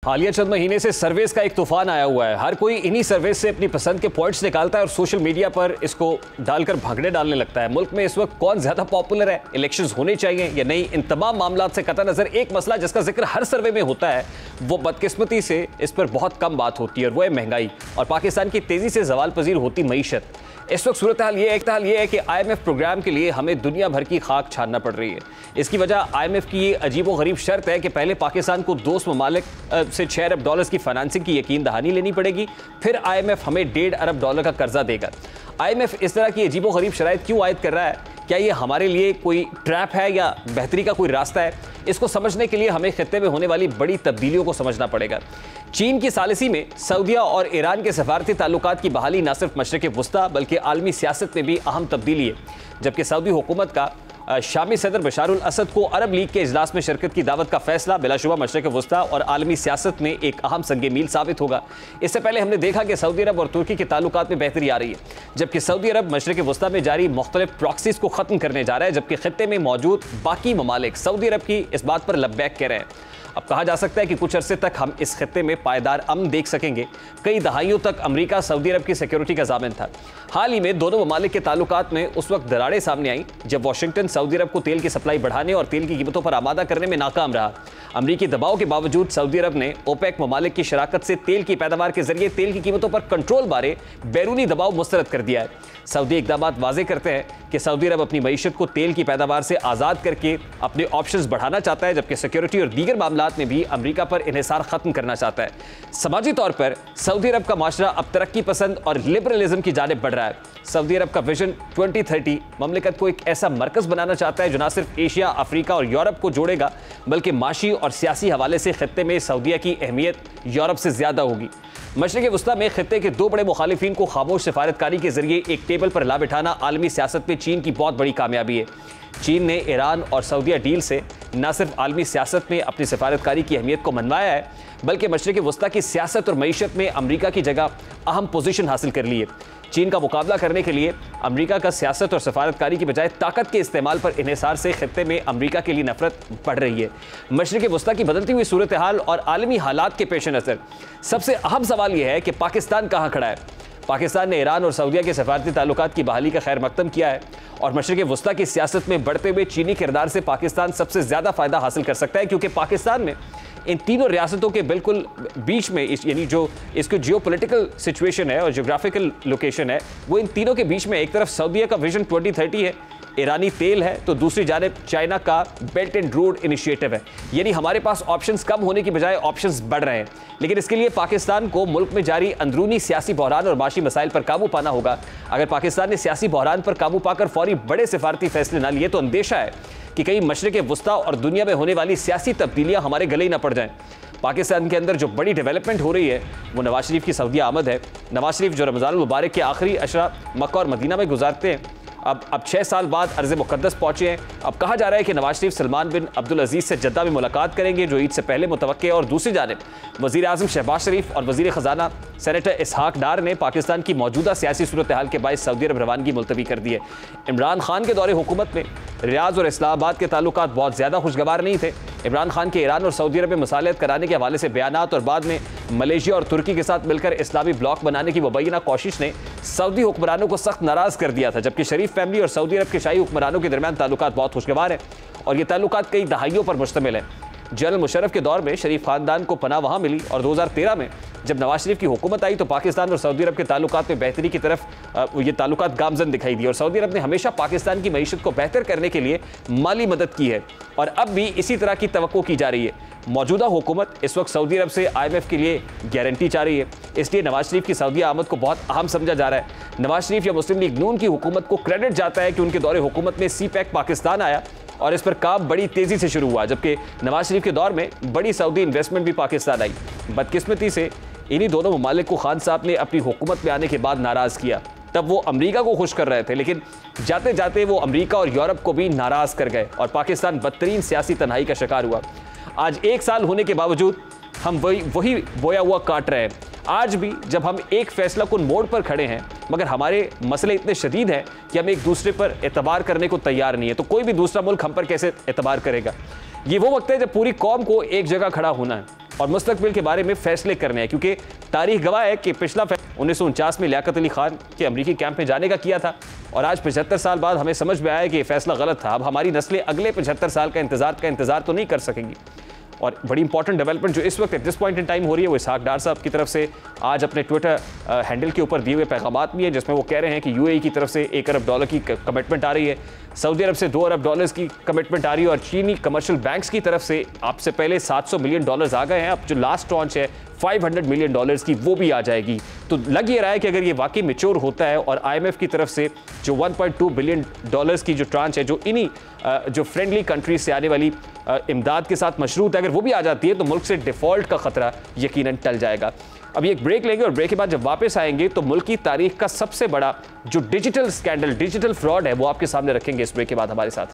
हालिया चंद महीने से सर्वेस का एक तूफान आया हुआ है। हर कोई इन्हीं सर्वेस से अपनी पसंद के पॉइंट्स निकालता है और सोशल मीडिया पर इसको डालकर भागने डालने लगता है। मुल्क में इस वक्त कौन ज्यादा पॉपुलर है, इलेक्शंस होने चाहिए या नहीं, इन तमाम मामलों से कतई नजर एक मसला जिसका जिक्र हर सर्वे में होता है, वो बदकिस्मती से इस पर बहुत कम बात होती है और वो है महंगाई और पाकिस्तान की तेजी से जवाल पजीर होती मईशत। इस वक्त सूरत हाल ये है कि IMF प्रोग्राम के लिए हमें दुनिया भर की खाक छानना पड़ रही है। इसकी वजह IMF की ये अजीबो गरीब शर्त है कि पहले पाकिस्तान को दोस्त ममालिक से $6 अरब की फाइनेंसिंग की यकीन दहानी लेनी पड़ेगी, फिर IMF हमें $1.5 अरब का कर्जा देगा। IMF इस तरह की अजीबो गरीब शराइत क्यों आयद कर रहा है? क्या ये हमारे लिए कोई ट्रैप है या बेहतरी का कोई रास्ता है? इसको समझने के लिए हमें खित्ते में होने वाली बड़ी तब्दीलियों को समझना पड़ेगा। चीन की सालिसी में सऊदीया और ईरान के सफारती ताल्लुकात की बहाली न सिर्फ मशरिक़ वस्ता बल्कि आलमी सियासत में भी अहम तब्दीली है। जबकि सऊदी हुकूमत का शामी सदर बशारुल असद को अरब लीग के इजलास में शिरकत की दावत का फैसला बिलाशुबा मशरिक़ वस्ता और आलमी सियासत में एक अहम संगे मील साबित होगा। इससे पहले हमने देखा कि सऊदी अरब और तुर्की के ताल्लुकात में बेहतरी आ रही है, जबकि सऊदी अरब मशरिक़ वस्ता में जारी मुख्तलिफ प्रॉक्सीज को ख़त्म करने जा रहा है, जबकि खित्ते में मौजूद बाकी ममालिक सऊदी अरब की इस बात पर लब्बैक कह रहे हैं। अब कहा जा सकता है कि कुछ अरसे तक हम इस खित्ते में पायदार अमन देख सकेंगे। कई दहाइयों तक अमेरिका सऊदी अरब की सिक्योरिटी का ज़ामिन था। हाल ही में दोनों ममालिक के ताल्लुकात में उस वक्त दरारें सामने आई जब वाशिंगटन सऊदी अरब को तेल की सप्लाई बढ़ाने और तेल की कीमतों पर आमादा करने में नाकाम रहा। अमरीकी दबाव के बावजूद सऊदी अरब ने ओपेक ममालिक की शराकत से तेल की पैदावार के जरिए तेल की कीमतों पर कंट्रोल बारे बैरूनी दबाव मुस्तरद कर दिया है। सऊदी इक़दाम वाज़े करते हैं कि सऊदी अरब अपनी मईशत को तेल की पैदावार से आज़ाद करके अपने ऑप्शंस बढ़ाना चाहता है, जबकि सिक्योरिटी और दीगर मामलात में भी अमरीका पर इन्हिसार ख़त्म करना चाहता है। समाजी तौर पर सऊदी अरब का माशरा अब तरक्की पसंद और लिबरलिज्म की जानिब बढ़ रहा है। सऊदी अरब का विजन 2030 ममलिकत को एक ऐसा मरकज़ बनाना चाहता है जो न सिर्फ एशिया, अफ्रीका और यूरोप को जोड़ेगा बल्कि माशी और सियासी हवाले से खित्ते में सऊदीया की अहमियत यूरोप से ज़्यादा होगी। मशरिक़ वस्ता में खित्ते के दो बड़े मुखालिफिन को खामोश सिफारतकारी के जरिए एक टेबल पर ला बिठाना आलमी सियासत में चीन की बहुत बड़ी कामयाबी है। चीन ने ईरान और सऊदीया डील से न सिर्फ आलमी सियासत में अपनी सिफारतकारी की अहमियत को मनवाया है बल्कि मशरिक़ वस्ता की सियासत और मईशत में अमरीका की जगह अहम पोजीशन हासिल कर ली है। चीन का मुकाबला करने के लिए अमरीका का सियासत और सफारतकारी की बजाय ताकत के इस्तेमाल पर इन्हिसार से खित्ते में अमरीका के लिए नफरत बढ़ रही है। मशरिक़ वस्ता की बदलती हुई सूरत हाल और आलमी हालात के पेश नज़र सबसे अहम सवाल यह है कि पाकिस्तान कहाँ खड़ा है। पाकिस्तान ने ईरान और सऊदीया के सफारती ताल्लुकात की बहाली का खैर मकदम किया है और मशरिक़ वस्ता की सियासत में बढ़ते हुए चीनी किरदार से पाकिस्तान सबसे ज़्यादा फ़ायदा हासिल कर सकता है, क्योंकि पाकिस्तान में इन तीनों रियासतों के बिल्कुल बीच में यानी जो इसकी जियोपॉलिटिकल सिचुएशन है और जियोग्राफिकल लोकेशन है, वो इन तीनों के बीच में एक तरफ सऊदीया का विजन 2030 है, ईरानी तेल है, तो दूसरी जानिब चाइना का बेल्ट एंड रोड इनिशिएटिव है। यानी हमारे पास ऑप्शंस कम होने की बजाय ऑप्शंस बढ़ रहे हैं। लेकिन इसके लिए पाकिस्तान को मुल्क में जारी अंदरूनी सियासी बहरान और माशी मसाइल पर काबू पाना होगा। अगर पाकिस्तान ने सियासी बहरान पर काबू पाकर फौरी बड़े सिफारती फैसले ना लिए तो अंदेशा है कि कहीं मशरिक़ वस्ता और दुनिया में होने वाली सियासी तब्दीलियां हमारे गले ही न पड़ जाएं। पाकिस्तान के अंदर जो बड़ी डेवलपमेंट हो रही है वो नवाज शरीफ की सऊदी आमद है। नवाज शरीफ जो रमज़ान मुबारक के आखिरी अशरा मक्का और मदीना में गुजारते हैं, अब 6 साल बाद अर्ज़ मुक़द्दस पहुँचे हैं। अब कहा जा रहा है कि नवाज शरीफ सलमान बिन अब्दुल अजीज़ से जद्दा में मुलाकात करेंगे जो ईद से पहले मुतवक्के है। और दूसरी जानिब वज़ीर आज़म शहबाज शरीफ और वज़ीर ख़जाना सेनेटर इसहाक डार ने पाकिस्तान की मौजूदा सियासी सूरत हाल के बायस सऊदी अरब रवानगी मुलतवी कर दी है। इमरान खान के दौरे हुकूमत में रियाज और इस्लामाबाद के ताल्लुकात बहुत ज़्यादा खुशगवार नहीं थे। इमरान खान के ईरान और सऊदी अरब में मसालियत कराने के हवाले से बयानात और बाद में मलेशिया और तुर्की के साथ मिलकर इस्लामी ब्लॉक बनाने की मुबैना कोशिश ने सऊदी हुक्मरानों को सख्त नाराज़ कर दिया था, जबकि शरीफ फैमिली और सऊदी अरब के शाही हुक्मरानों के दरमियान ताल्लुकात बहुत खुशगवार हैं और ये ताल्लुकात कई दहाइयों पर मुश्तमिल हैं। जनरल मुशर्रफ के दौर में शरीफ खानदान को पनाह वहाँ मिली और 2013 में जब नवाज शरीफ की हुकूमत आई तो पाकिस्तान और सऊदी अरब के ताल्लुकात में बेहतरी की तरफ ये ताल्लुकात गामजन दिखाई दी और सऊदी अरब ने हमेशा पाकिस्तान की मईशत को बेहतर करने के लिए माली मदद की है और अब भी इसी तरह की तवक्को की जा रही है। मौजूदा हुकूमत इस वक्त सऊदी अरब से IMF के लिए गारंटी चाह रही है, इसलिए नवाज शरीफ की सऊदी आमद को बहुत अहम समझा जा रहा है। नवाज शरीफ या मुस्लिम लीग नून की हुकूमत को क्रेडिट जाता है कि उनके दौरे हुकूमत में CPEC पाकिस्तान आया और इस पर काम बड़ी तेज़ी से शुरू हुआ, जबकि नवाज शरीफ के दौर में बड़ी सऊदी इन्वेस्टमेंट भी पाकिस्तान आई। बदकिस्मती से इन्हीं दोनों ममालिक को खान साहब ने अपनी हुकूमत में आने के बाद नाराज़ किया। तब वो अमरीका को खुश कर रहे थे, लेकिन जाते जाते वो अमरीका और यूरोप को भी नाराज़ कर गए और पाकिस्तान बदतरीन सियासी तन्हाई का शिकार हुआ। आज 1 साल होने के बावजूद हम वही बोया हुआ काट रहे हैं। आज भी जब हम एक फैसला कुन मोड़ पर खड़े हैं मगर हमारे मसले इतने शदीद हैं कि हम एक दूसरे पर एतबार करने को तैयार नहीं है, तो कोई भी दूसरा मुल्क हम पर कैसे एतबार करेगा। ये वो वक्त है जब पूरी कौम को एक जगह खड़ा होना है। और मुस्तकबिल के बारे में फैसले करने हैं, क्योंकि तारीख गवाह है कि पिछला 1949 में लियाकत अली खान के अमरीकी कैंप में जाने का किया था और आज 75 साल बाद हमें समझ में आया कि ये फैसला गलत था। अब हमारी नस्लें अगले 75 साल का इंतजार तो नहीं कर सकेंगी। और बड़ी इंपॉर्टेंट डेवलपमेंट जो इस वक्त at this point in time हो रही है वो इसहाक डार साहब की तरफ से आज अपने ट्विटर हैंडल के ऊपर दिए हुए पैगामात भी हैं, जिसमें वो कह रहे हैं कि यूएई की तरफ से $1 अरब की कमिटमेंट आ रही है, सऊदी अरब से $2 अरब की कमिटमेंट आ रही है और चीनी कमर्शियल बैंक्स की तरफ से आपसे पहले $700 मिलियन आ गए हैं। अब जो लास्ट ट्रांच है $500 मिलियन की वो भी आ जाएगी। तो लग ये रहा है कि अगर ये वाकई मैच्योर होता है और IMF की तरफ से जो $1.2 बिलियन की जो ट्रांच है जो इन्हीं जो फ्रेंडली कंट्रीज से आने वाली इमदाद के साथ मशरूत है, अगर वो भी आ जाती है तो मुल्क से डिफॉल्ट का खतरा यकीनन टल जाएगा। अभी एक ब्रेक लेंगे और ब्रेक के बाद जब वापस आएंगे तो मुल्क की तारीख का सबसे बड़ा जो डिजिटल स्कैंडल, डिजिटल फ्रॉड है वो आपके सामने रखेंगे इस ब्रेक के बाद हमारे साथ।